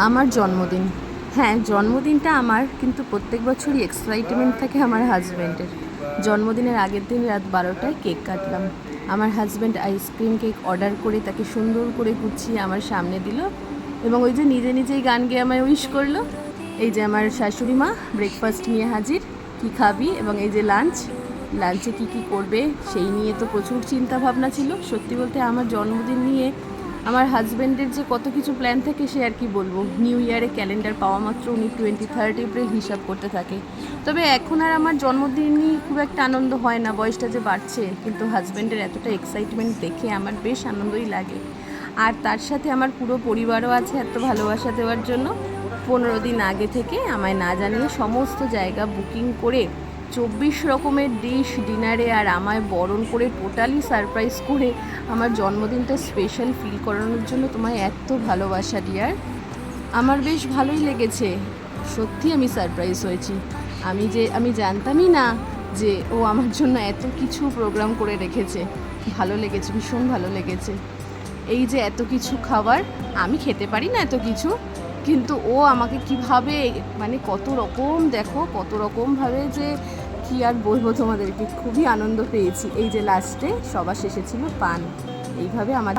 আমার জন্মদিন, হ্যাঁ জন্মদিনটা আমার, কিন্তু প্রত্যেক বছরই এক্সাইটমেন্ট থাকে আমার হাজব্যান্ডের। জন্মদিনের আগের দিন রাত 12টায় কেক কাটলাম। আমার হাজব্যান্ড আইসক্রিম কেক অর্ডার করে তাকে সুন্দর করে গুছিয়ে আমার সামনে দিল, এবং ওই যে নিজে নিজেই গান গেয়ে আমায় উইশ করলো। এই যে আমার শাশুড়ি মা ব্রেকফাস্ট নিয়ে হাজির, কি খাবি, এবং এই যে লাঞ্চে কি করবে সেই নিয়ে তো প্রচুর চিন্তা ভাবনা ছিল। সত্যি বলতে আমার জন্মদিন নিয়ে আমার হাজব্যান্ডের যে কত কিছু প্ল্যান থাকে সে আর কি বলবো। নিউ ইয়ারে ক্যালেন্ডার পাওয়া মাত্র উনি 23 এপ্রিল হিসাব করতে থাকে। তবে এখন আর আমার জন্মদিন নিয়ে খুব একটা আনন্দ হয় না, বয়সটা যে বাড়ছে, কিন্তু হাজব্যান্ডের এতটা এক্সাইটমেন্ট দেখে আমার বেশ আনন্দই লাগে। আর তার সাথে আমার পুরো পরিবারও আছে এত ভালোবাসা দেওয়ার জন্য। 15 দিন আগে থেকে আমায় না জানিয়ে সমস্ত জায়গা বুকিং করে 24 রকমের ডিশ ডিনারে আর আমায় বরণ করে টোটালি সারপ্রাইজ করে আমার জন্মদিনটা স্পেশাল ফিল করানোর জন্য তোমায় এত ভালোবাসা ডিয়ার। আমার বেশ ভালোই লেগেছে, সত্যি আমি সারপ্রাইজ হয়েছি। আমি জানতামই না যে ও আমার জন্য এত কিছু প্রোগ্রাম করে রেখেছে। ভালো লেগেছে, ভীষণ ভালো লেগেছে। এই যে এত কিছু খাবার, আমি খেতে পারি না এত কিছু, কিন্তু ও আমাকে কিভাবে মানে কত রকমভাবে যে কি আর বলবো তোমাদেরকে, খুবই আনন্দ পেয়েছি। এই যে লাস্টে সবার শেষে ছিল পান, এইভাবে আমার